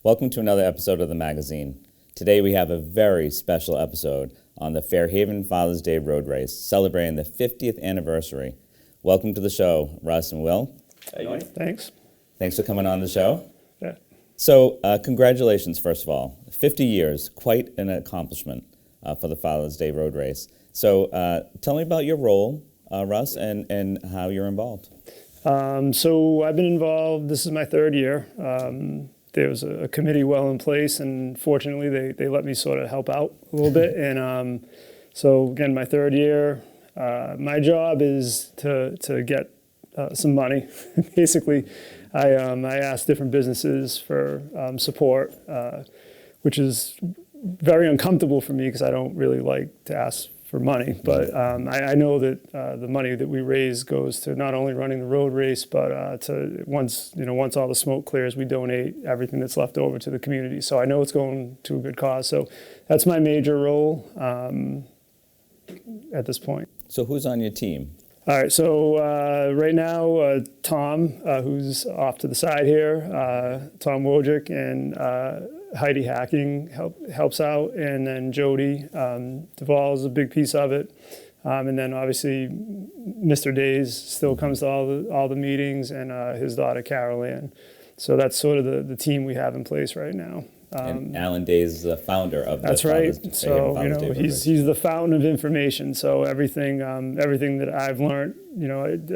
Welcome to another episode of the magazine. Today we have a very special episode on the Fairhaven Father's Day Road Race, celebrating the 50th anniversary. Welcome to the show, Russ and Will. Hey, thanks. Thanks for coming on the show. Yeah. So, congratulations, first of all. 50 years, quite an accomplishment for the Father's Day Road Race. So, tell me about your role, Russ, and how you're involved. So I've been involved, this is my third year. There was a committee well in place, and fortunately they let me sort of help out a little bit. And so again, my third year, my job is to get some money. Basically, I asked different businesses for support, which is very uncomfortable for me because I don't really like to ask for money, but I know that the money that we raise goes to not only running the road race, but to once all the smoke clears, we donate everything that's left over to the community. So I know it's going to a good cause. So that's my major role at this point. So who's on your team? All right, so right now, Tom, who's off to the side here, Tom Wojcik, and Heidi Hacking helps out, and then Jody Duvall is a big piece of it, and then obviously Mr. Days still comes to all the meetings, and his daughter Carol Ann. So that's sort of the team we have in place right now. And Alan Days is the founder of the That's Father's right. So he's the fountain of information. So everything that I've learned,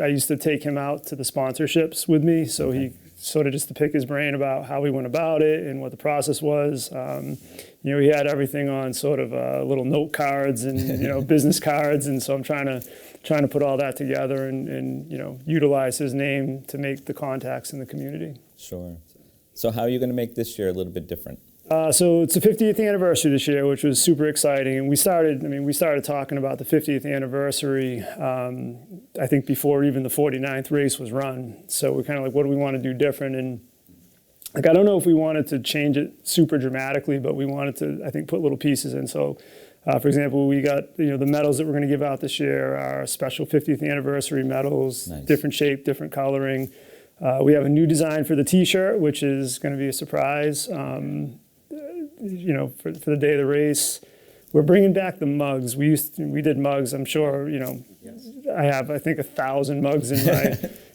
I used to take him out to the sponsorships with me. So he sort of just to pick his brain about how we went about it and what the process was. He had everything on sort of little note cards and business cards, and so I'm trying to put all that together and utilize his name to make the contacts in the community. Sure. So how are you going to make this year a little bit different? So it's the 50th anniversary this year, which was super exciting. And we started talking about the 50th anniversary, I think before even the 49th race was run. So we're kind of like, what do we want to do different? And I don't know if we wanted to change it super dramatically, but we wanted to, I think, put little pieces in. So for example, we got, the medals that we're going to give out this year are special 50th anniversary medals, nice. Different shape, different coloring. We have a new design for the T-shirt, which is going to be a surprise. For the day of the race, we're bringing back the mugs. We did mugs. I'm sure yes. I have 1,000 mugs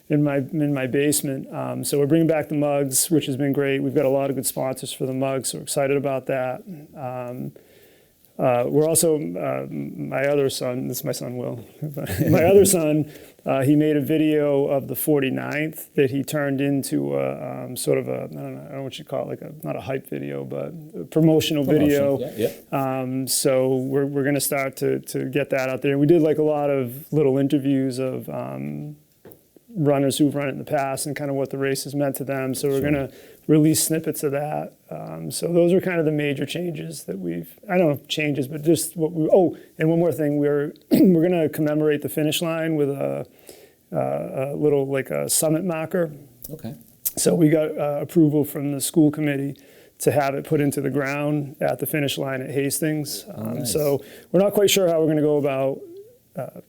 in my basement. So we're bringing back the mugs, which has been great. We've got a lot of good sponsors for the mugs, so we're excited about that. We're also, my other son, this is my son Will, my other son, he made a video of the 49th that he turned into sort of I don't know what you call it, not a hype video, but a promotional video. Yeah. So we're going to start to get that out there. We did a lot of little interviews of runners who've run it in the past and kind of what the race has meant to them. So we're going to release snippets of that. So those are kind of the major changes that I don't know if changes, but just what and one more thing, we're going to commemorate the finish line with a little a summit marker. Okay. So we got approval from the school committee to have it put into the ground at the finish line at Hastings. Nice. So we're not quite sure how we're going to go about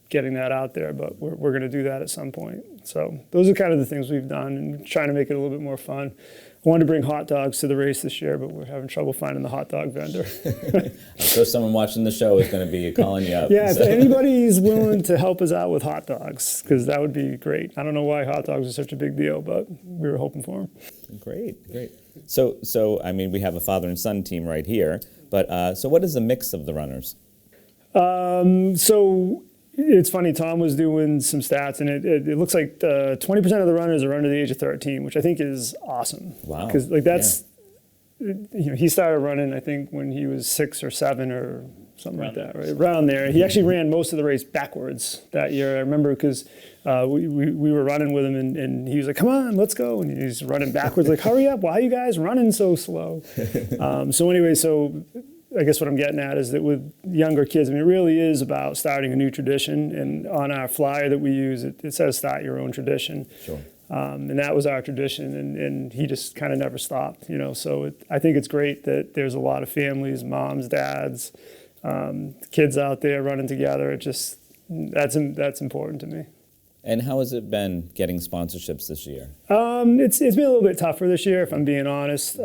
getting that out there, but we're going to do that at some point. So those are kind of the things we've done and trying to make it a little bit more fun. I wanted to bring hot dogs to the race this year, but we're having trouble finding the hot dog vendor. I'm sure someone watching the show is going to be calling you up. Yeah, if anybody's willing to help us out with hot dogs, because that would be great. I don't know why hot dogs are such a big deal, but we were hoping for them. Great. So we have a father and son team right here, but so what is the mix of the runners? So it's funny, Tom was doing some stats, and it looks like 20% of the runners are under the age of 13, which I think is awesome. Wow. Because that's, he started running, I think, when he was 6 or 7 or something like that, right? Around there. He actually ran most of the race backwards that year. I remember because we were running with him, and he was like, come on, let's go. And he's running backwards, like, hurry up, why are you guys running so slow? So I guess what I'm getting at is that with younger kids, it really is about starting a new tradition. And on our flyer that we use, it says start your own tradition. Sure. And that was our tradition, and he just kind of never stopped, So I think it's great that there's a lot of families, moms, dads, kids out there running together. That's important to me. And how has it been getting sponsorships this year? It's been a little bit tougher this year, if I'm being honest.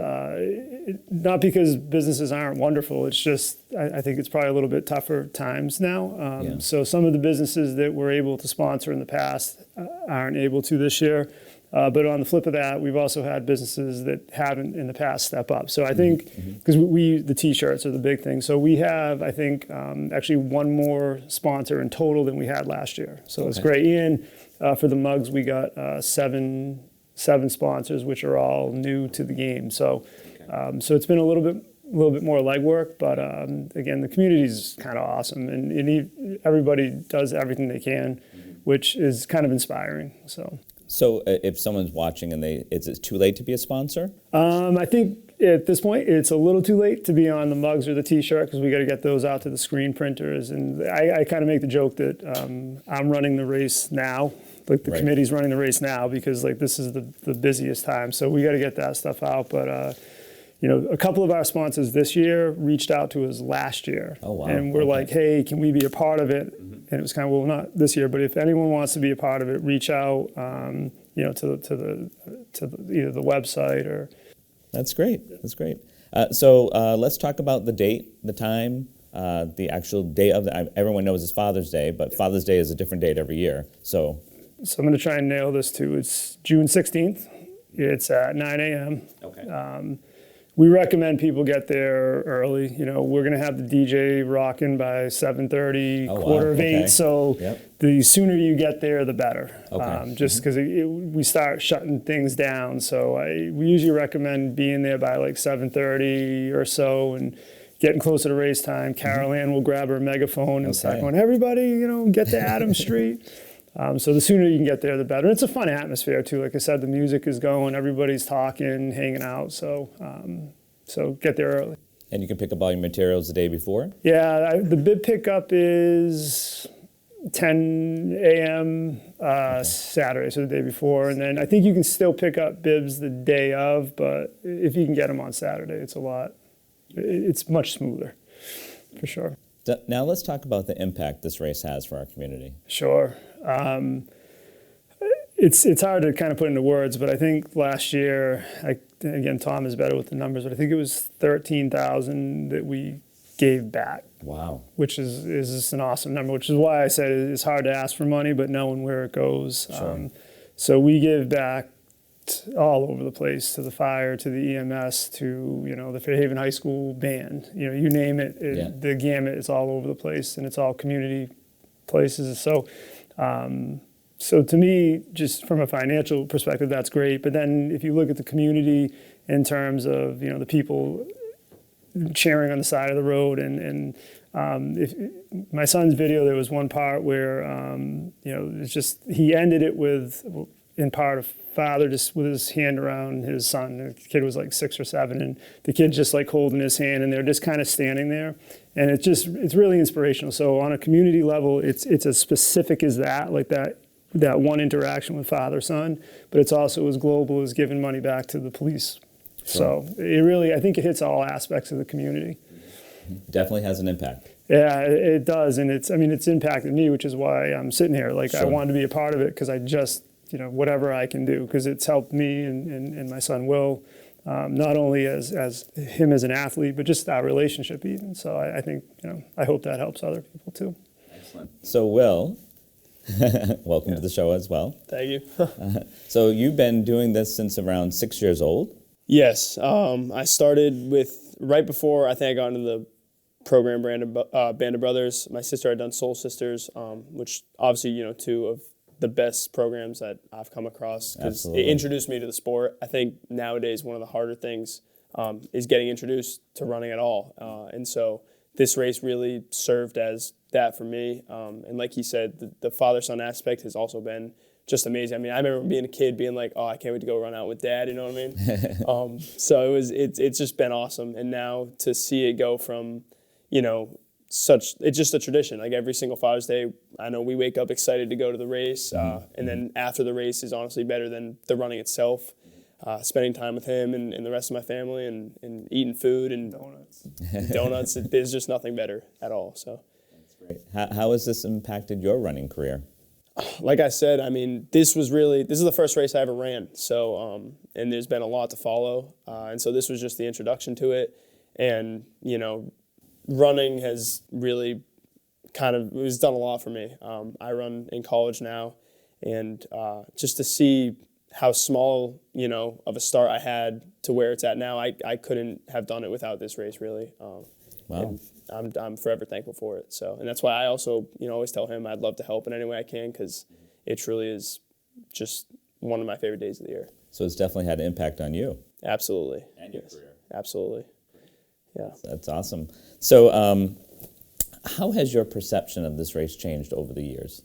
Not because businesses aren't wonderful. It's just I think it's probably a little bit tougher times now. Yeah. So some of the businesses that were able to sponsor in the past aren't able to this year. But on the flip of that, we've also had businesses that haven't in the past step up. So I think because we the T-shirts are the big thing. So we have, I think, actually one more sponsor in total than we had last year. So it's great. And for the mugs, we got seven sponsors, which are all new to the game. So so it's been a little bit more legwork, but again, the community is kind of awesome, and everybody does everything they can, which is kind of inspiring. So if someone's watching and is it too late to be a sponsor? I think at this point it's a little too late to be on the mugs or the T-shirt because we got to get those out to the screen printers. And I kind of make the joke that I'm running the race now, like the committee's running the race now because like this is the busiest time. So we got to get that stuff out. But you know, a couple of our sponsors this year reached out to us last year. Oh, wow. And we're like, hey, can we be a part of it? And it was kind of, well, not this year, but if anyone wants to be a part of it, reach out, you know, to either the website or. That's great. That's great. So let's talk about the date, the time, the actual day of everyone knows it's Father's Day, but Father's Day is a different date every year. So I'm going to try and nail this too. It's June 16th. It's at 9 a.m. Okay. We recommend people get there early. You know, we're going to have the DJ rocking by 7:30, quarter of 8. So the sooner you get there, the better. Okay. Just because we start shutting things down. So we usually recommend being there by like 7:30 or so and getting closer to race time. Carol Ann will grab her megaphone and start going, everybody, you know, get to Adams Street. So the sooner you can get there, the better. It's a fun atmosphere too. Like I said, the music is going, everybody's talking, hanging out. So get there early. And you can pick up all your materials the day before? Yeah, the bib pickup is 10 a.m. Saturday, so the day before. And then I think you can still pick up bibs the day of, but if you can get them on Saturday, it's much smoother, for sure. Now let's talk about the impact this race has for our community. Sure. It's hard to kind of put into words, but I think last year, again, Tom is better with the numbers, but I think it was 13,000 that we gave back. Wow. Which is just an awesome number, which is why I said it's hard to ask for money, but knowing where it goes. Sure. So we give back all over the place, to the fire, to the EMS, to, you know, the Fairhaven High School band. You know, you name it, the gamut is all over the place, and it's all community places. So so to me, just from a financial perspective, that's great. But then if you look at the community in terms of, you know, the people cheering on the side of the road, and if my son's video, there was one part where, you know, it's just, he ended it with, in part, a father just with his hand around his son. The kid was like 6 or 7, and the kid just like holding his hand, and they're just kind of standing there. And it's really inspirational. So on a community level, it's as specific as that, like that one interaction with father-son, but it's also as global as giving money back to the police. Sure. So it really, I think it hits all aspects of the community. Definitely has an impact. Yeah, it does. And it's impacted me, which is why I'm sitting here. Like, sure. I wanted to be a part of it because I just, you know, whatever I can do, because it's helped me and my son Will, not only as him as an athlete, but just our relationship even. So I think, you know, I hope that helps other people too. Excellent. So Will, welcome to the show as well. Thank you. So you've been doing this since around 6 years old? Yes. I started right before I think I got into the program Band of Brothers. My sister had done Soul Sisters, which obviously, you know, 2 of the best programs that I've come across, because it introduced me to the sport. I think nowadays one of the harder things is getting introduced to running at all. And so this race really served as that for me. And like he said, the father-son aspect has also been just amazing. I mean, I remember being a kid being like, oh, I can't wait to go run out with Dad, you know what I mean? So it's just been awesome. And now to see it go from, you know, it's just a tradition. Like every single Father's Day, I know we wake up excited to go to the race. And then after the race is honestly better than the running itself. Spending time with him and the rest of my family and eating food and donuts. There's just nothing better at all. So that's great. How has this impacted your running career? like I said, I mean, this is the first race I ever ran. So, and there's been a lot to follow. And so this was just the introduction to it. And, running has really it's done a lot for me. I run in college now, and just to see how small, of a start I had to where it's at now, I couldn't have done it without this race, really. Wow. And I'm forever thankful for it. So, and that's why I also, always tell him I'd love to help in any way I can, because it truly is just one of my favorite days of the year. So it's definitely had an impact on you. Absolutely. And your career. Absolutely. Yeah. That's awesome. So how has your perception of this race changed over the years?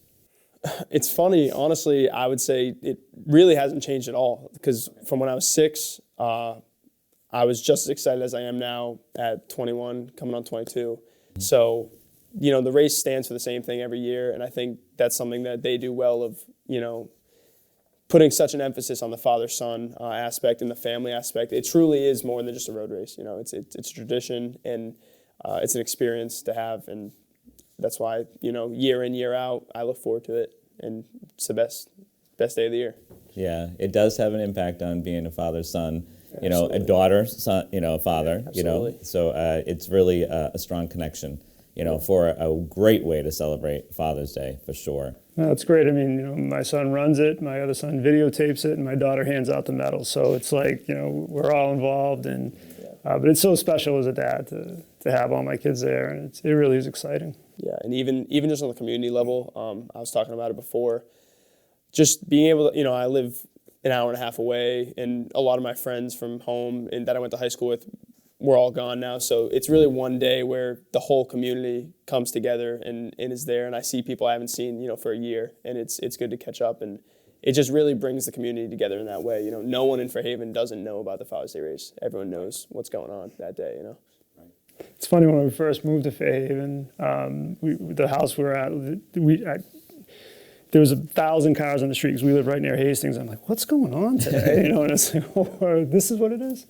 It's funny, honestly, I would say it really hasn't changed at all, because from when I was 6, I was just as excited as I am now at 21, coming on 22. So, the race stands for the same thing every year, and I think that's something that they do well of, putting such an emphasis on the father-son aspect and the family aspect. It truly is more than just a road race. It's a tradition, and it's an experience to have, and that's why, year in, year out, I look forward to it, and it's the best day of the year. Yeah, it does have an impact on being a father-son. Absolutely. A daughter, son, a father, Absolutely. So it's really a strong connection, for a great way to celebrate Father's Day, for sure. That's great. I mean, my son runs it, my other son videotapes it, and my daughter hands out the medals. So it's like, we're all involved, and but it's so special as a dad to have all my kids there, and it really is exciting. Yeah, and even just on the community level, I was talking about it before, just being able to, I live an hour and a half away, and a lot of my friends from home and that I went to high school with were all gone now. So it's really one day where the whole community comes together and is there, and I see people I haven't seen, for a year, and it's good to catch up, and it just really brings the community together in that way. No one in Fairhaven doesn't know about the Father's Day race. Everyone knows what's going on that day, It's funny, when we first moved to Fairhaven, the house we were at, there was 1,000 cars on the street because we live right near Hastings. I'm like, what's going on today? And it's like, oh, this is what it is?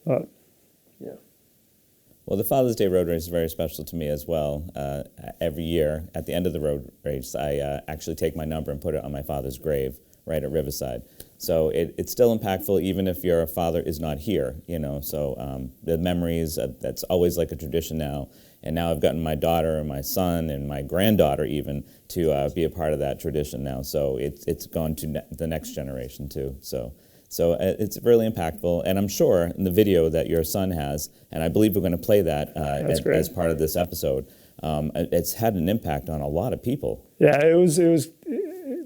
Yeah. Well, the Father's Day road race is very special to me as well. Every year, at the end of the road race, I actually take my number and put it on my father's grave right at Riverside. So it's still impactful, even if your father is not here, So the memories, that's always like a tradition now. And now I've gotten my daughter and my son and my granddaughter even to be a part of that tradition now. So it's gone to the next generation too. So it's really impactful. And I'm sure in the video that your son has, and I believe we're going to play that as part of this episode, it's had an impact on a lot of people. Yeah, it was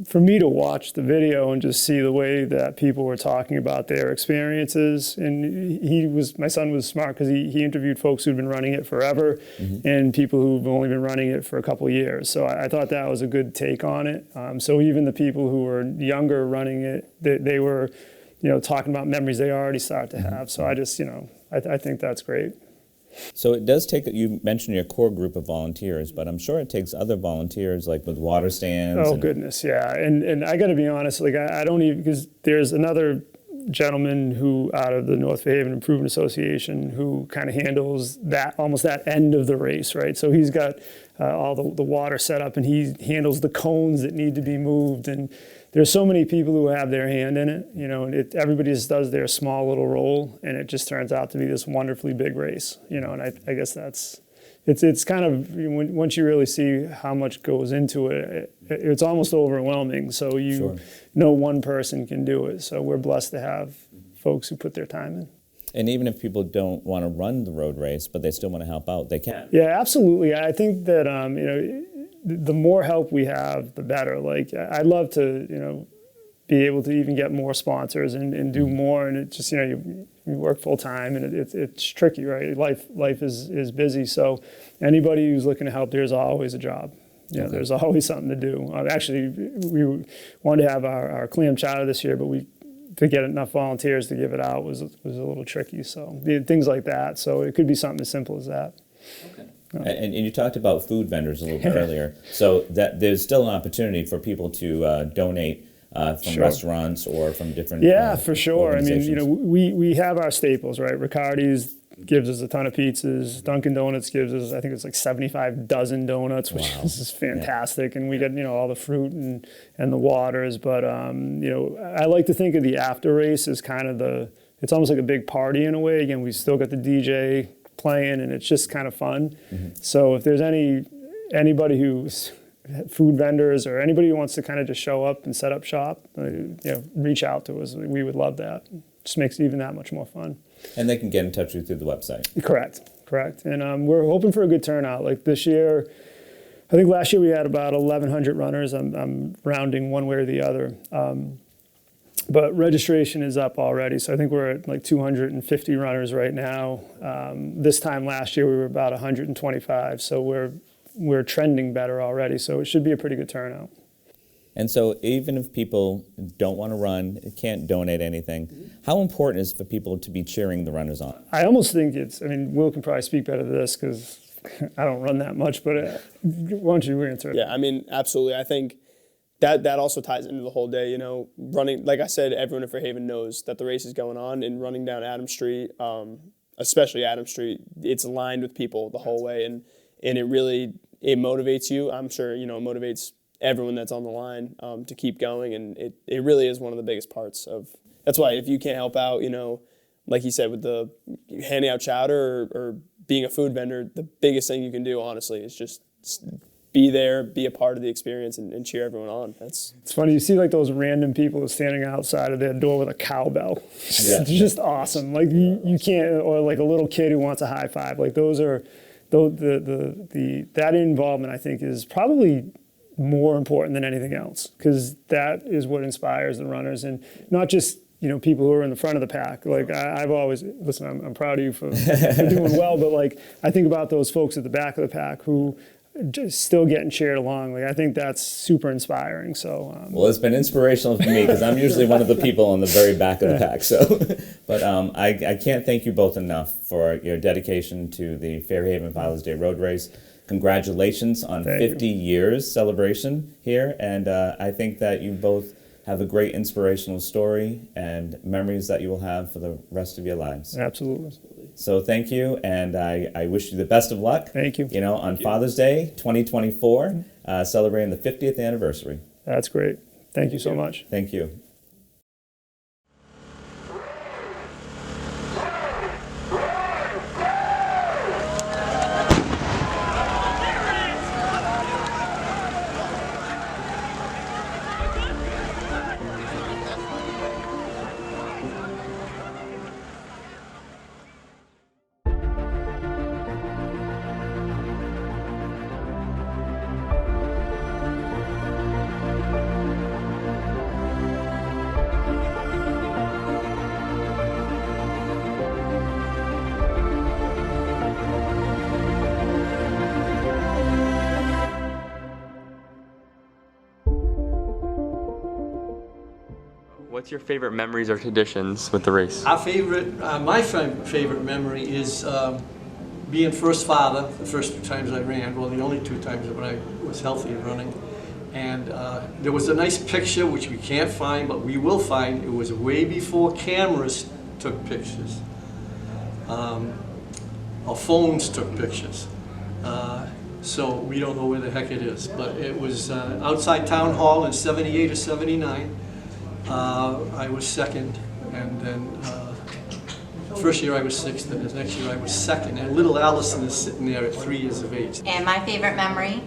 for me to watch the video and just see the way that people were talking about their experiences. And my son was smart because he interviewed folks who'd been running it forever, and people who've only been running it for a couple of years. So I thought that was a good take on it. So even the people who were younger running it, they were, talking about memories they already start to have. So I just, I think that's great. So it does take, you mentioned your core group of volunteers, but I'm sure it takes other volunteers, like with water stands. Oh, goodness, yeah. And I got to be honest, like I don't even, because there's another gentleman who out of the North Fairhaven Improvement Association who kind of handles almost that end of the race, right? So he's got all the water set up, and he handles the cones that need to be moved, and there's so many people who have their hand in it, and everybody just does their small little role, and it just turns out to be this wonderfully big race, and I guess it's kind of, once you really see how much goes into it, it's almost overwhelming. So no one person can do it. So we're blessed to have folks who put their time in. And even if people don't want to run the road race, but they still want to help out, they can. Yeah, absolutely. I think that, the more help we have, the better. Like, I'd love to, be able to even get more sponsors and do more. And it just, you work full time, and it's tricky, right? Life is busy. So anybody who's looking to help, there's always a job. Yeah, okay. There's always something to do. Actually, we wanted to have our clam chowder this year, but to get enough volunteers to give it out was a little tricky. So things like that. So it could be something as simple as that. Okay. And you talked about food vendors a little bit earlier. So that there's still an opportunity for people to donate from restaurants or from different for sure. I mean, we have our staples, right? Riccardi's, gives us a ton of pizzas. Dunkin' Donuts gives us, I think it's like 75 dozen donuts, which Wow. is fantastic. And we get, all the fruit and the waters. But, I like to think of the after race as kind of it's almost like a big party in a way. Again, we still got the DJ playing, and it's just kind of fun. So if there's anybody who's food vendors or anybody who wants to kind of just show up and set up shop, reach out to us. We would love that. Just makes it even that much more fun. And they can get in touch with you through the website. Correct. And we're hoping for a good turnout. Like this year, I think last year we had about 1,100 runners. I'm rounding one way or the other. But registration is up already. So I think we're at like 250 runners right now. This time last year we were about 125. So we're trending better already. So it should be a pretty good turnout. And so even if people don't want to run, can't donate anything, how important is it for people to be cheering the runners on? I almost think Will can probably speak better to this because I don't run that much, but why don't you answer it? Yeah, absolutely. I think that also ties into the whole day, running, like I said, everyone in Fairhaven knows that the race is going on, and running down Adams Street, especially Adams Street, it's lined with people the whole way, and it motivates you. I'm sure, it motivates everyone that's on the line to keep going, and it really is one of the biggest parts of. That's why if you can't help out, like you said with the handing out chowder or being a food vendor, the biggest thing you can do, honestly, is just be there, be a part of the experience, and cheer everyone on. It's funny, you see like those random people standing outside of their door with a cowbell. It's just awesome. Like you can't, or like a little kid who wants a high five. Like those are that involvement, I think, is probably more important than anything else, because that is what inspires the runners, and not just people who are in the front of the pack. Like I've always I'm proud of you for doing well, but like I think about those folks at the back of the pack who just still getting cheered along. Like I think that's super inspiring. So well, it's been inspirational for me because I'm usually one of the people on the very back of the pack. So, but I can't thank you both enough for your dedication to the Fairhaven Father's Day Road Race. Congratulations on 50 years celebration here, and I think that you both have a great inspirational story and memories that you will have for the rest of your lives. Absolutely. So thank you, and I wish you the best of luck. Thank you. On Father's Day 2024, celebrating the 50th anniversary. That's great. Thank you so much. Thank you. What's your favorite memories or traditions with the race? My favorite memory is being first father, the first 2 times I ran, well, the only 2 times that I was healthy and running. And there was a nice picture, which we can't find, but we will find. It was way before cameras took pictures, or phones took pictures. So we don't know where the heck it is. But it was outside Town Hall in 78 or 79. I was second, and then first year I was 6th, and the next year I was 2nd. And little Allison is sitting there at 3 years of age. And my favorite memory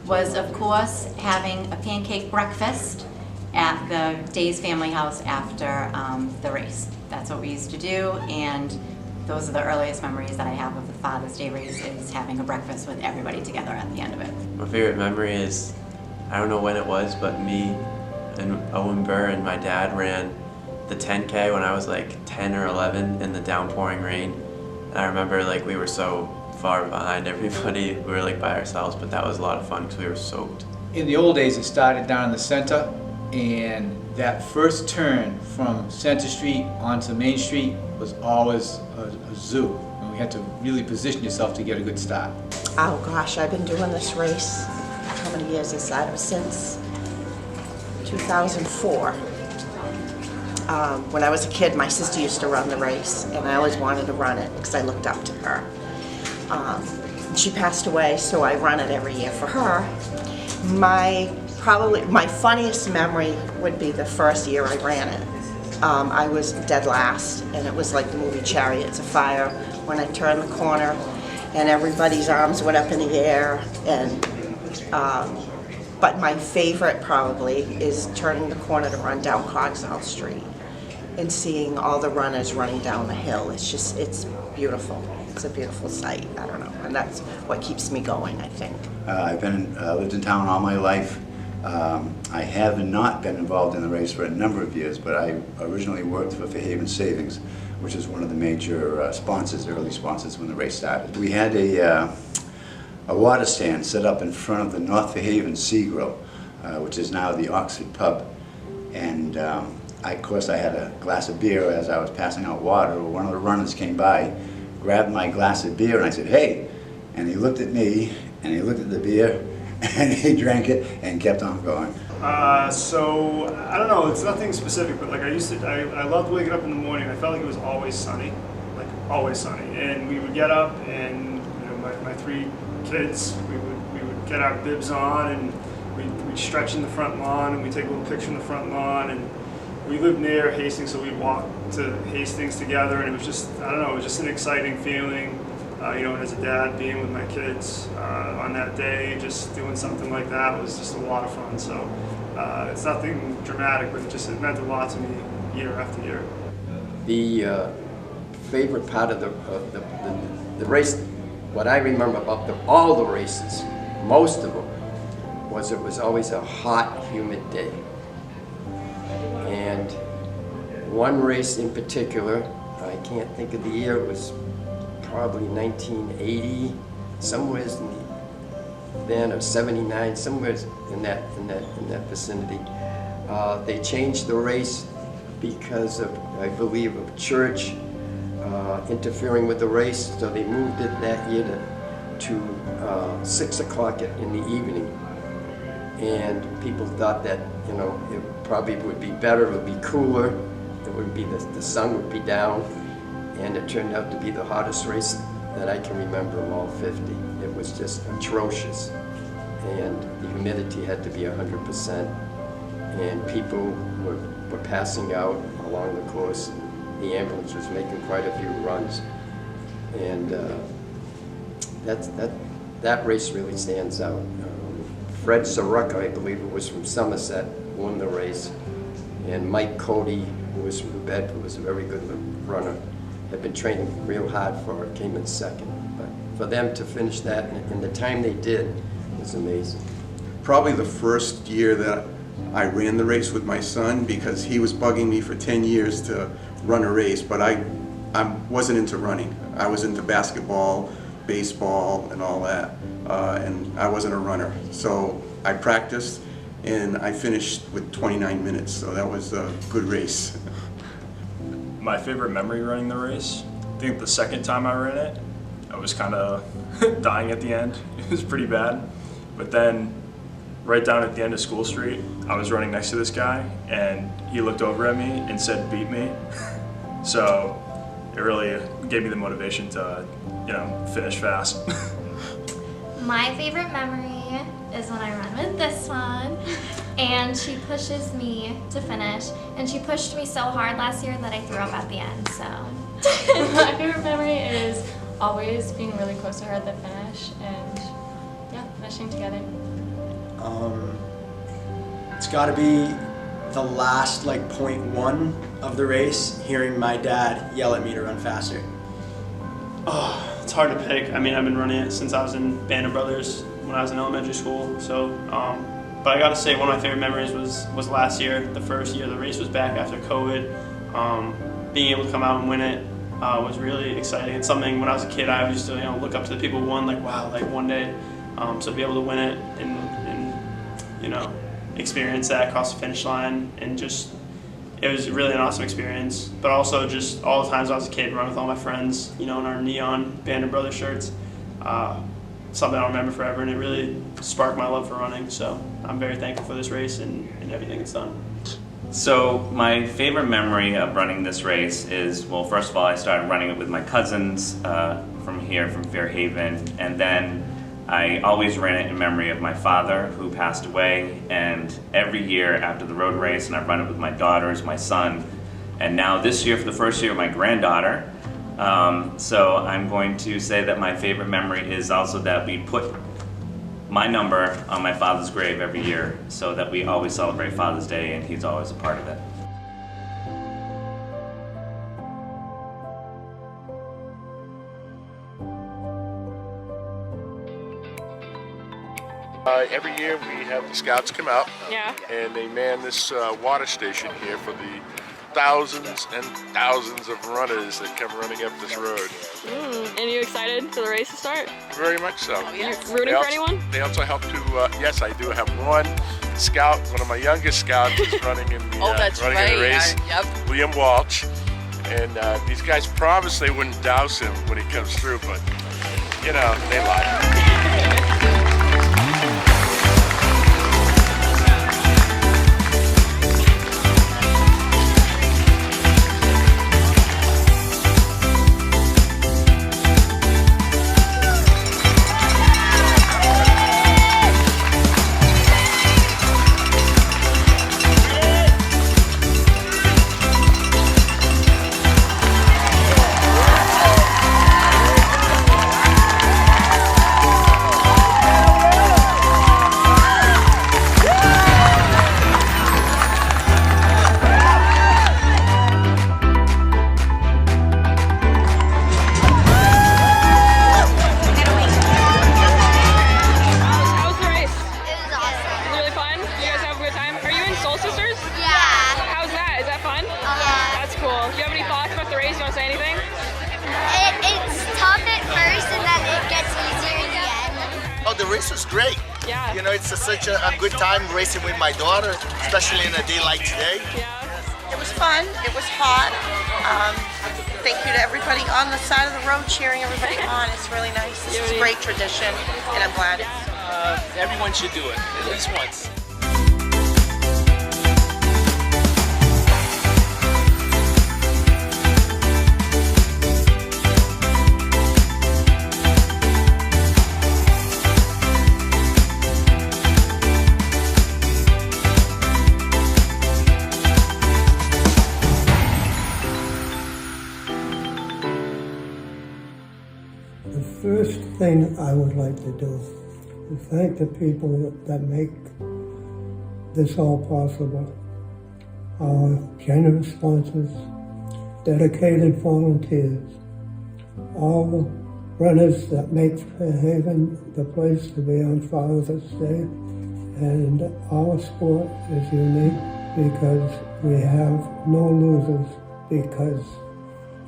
was, of course, having a pancake breakfast at the Day's family house after the race. That's what we used to do, and those are the earliest memories that I have of the Father's Day race, is having a breakfast with everybody together at the end of it. My favorite memory is, I don't know when it was, but me and Owen Benoit and my dad ran the 10K when I was like 10 or 11 in the downpouring rain. And I remember like we were so far behind everybody, we were like by ourselves, but that was a lot of fun because we were soaked. In the old days, it started down in the center, and that first turn from Center Street onto Main Street was always a zoo, and we had to really position yourself to get a good start. Oh gosh, I've been doing this race, how many years inside of it? Since 2004. when I was a kid, my sister used to run the race, and I always wanted to run it because I looked up to her. She passed away, so I run it every year for her. Probably my funniest memory would be the first year I ran it. I was dead last, and it was like the movie Chariots of Fire when I turned the corner and everybody's arms went up in the air. But my favorite probably is turning the corner to run down Cogswell Street and seeing all the runners running down the hill. It's beautiful. It's a beautiful sight. I don't know, and that's what keeps me going, I think. I've lived in town all my life. I have not been involved in the race for a number of years, but I originally worked for Fairhaven Savings, which is one of the major sponsors, early sponsors when the race started. We had a water stand set up in front of the North Fairhaven Sea Grill, which is now the Oxford Pub. And of course I had a glass of beer as I was passing out water. One of the runners came by, grabbed my glass of beer, and I said, "Hey!" And he looked at me, and he looked at the beer, and he drank it and kept on going. So I don't know, it's nothing specific, but like I loved waking up in the morning. I felt like it was always sunny, like always sunny. And we would get up, and you know, my three kids, we would get our bibs on, and we'd stretch in the front lawn, and we'd take a little picture in the front lawn. And we lived near Hastings, so we'd walk to Hastings together, and it was just, I don't know, it was just an exciting feeling. You know, as a dad, being with my kids on that day, just doing something like that was just a lot of fun. So it's nothing dramatic, but it meant a lot to me year after year. The favorite part of the race, what I remember about all the races, most of them, was it was always a hot, humid day. And one race in particular, I can't think of the year, it was probably 1980, somewhere then, or 79, somewhere in that vicinity. They changed the race because of, I believe, of church interfering with the race, so they moved it that year to 6 o'clock in the evening. And people thought that, you know, it probably would be better, it would be cooler, it would be the sun would be down. And it turned out to be the hottest race that I can remember of all 50. It was just atrocious. And the humidity had to be 100%. And people were passing out along the course. The ambulance was making quite a few runs. And that race really stands out. Fred Soroka, I believe it was from Somerset, won the race. And Mike Cody, who was from New Bedford, was a very good runner. Had been training real hard for it, came in second. But for them to finish that in the time they did was amazing. Probably the first year that I ran the race with my son, because he was bugging me for 10 years to run a race, but I wasn't into running. I was into basketball, baseball, and all that, and I wasn't a runner. So I practiced, and I finished with 29 minutes, so that was a good race. My favorite memory running the race, I think the second time I ran it, I was kind of dying at the end. It was pretty bad. But then right down at the end of School Street, I was running next to this guy, and he looked over at me and said, "Beat me." So it really gave me the motivation to, you know, finish fast. My favorite memory is when I run with this one, and she pushes me to finish, and she pushed me so hard last year that I threw up at the end, so. My favorite memory is always being really close to her at the finish, and yeah, finishing together. It's gotta be the last like 0.1 of the race, hearing my dad yell at me to run faster. Oh, it's hard to pick. I mean, I've been running it since I was in Band of Brothers when I was in elementary school. So, but I gotta say, one of my favorite memories was last year, the first year the race was back after COVID. Being able to come out and win it was really exciting. It's something when I was a kid I used to, you know, look up to the people who won, like, wow, like one day. So to be able to win it and you know, experience that across the finish line, and just, it was really an awesome experience. But also just all the times I was a kid, run with all my friends, you know, in our neon Band of Brothers shirts. Something I'll remember forever, and it really sparked my love for running. So I'm very thankful for this race and everything it's done. So my favorite memory of running this race is, well, first of all, I started running it with my cousins from here, from Fairhaven, and then I always ran it in memory of my father, who passed away, and every year after the road race, and I run it with my daughters, my son, and now this year, for the first year, my granddaughter. So I'm going to say that my favorite memory is also that we put my number on my father's grave every year, so that we always celebrate Father's Day, and he's always a part of it. Every year we have the scouts come out, Yeah. and they man this water station here for the thousands and thousands of runners that come running up this road. And you excited for the race to start? Very much so. You rooting for anyone? They also help to, yes, I do have one scout, one of my youngest scouts is running in the, running in the race, William Walsh. And these guys promised they wouldn't douse him when he comes through, but, you know, they lie. The race was great. Yeah. You know, it's such a good time racing with my daughter, especially in a day like today. Yeah. It was fun. It was hot. Thank you to everybody on the side of the road cheering everybody on. It's really nice. This is a great tradition, and I'm glad it's... Everyone should do it, at least once. The first thing I would like to do is thank the people that make this all possible. Our generous sponsors, dedicated volunteers, all runners that make Fairhaven the place to be on Father's Day. And our sport is unique because we have no losers, because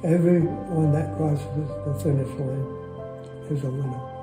everyone that crosses the finish line is a winner.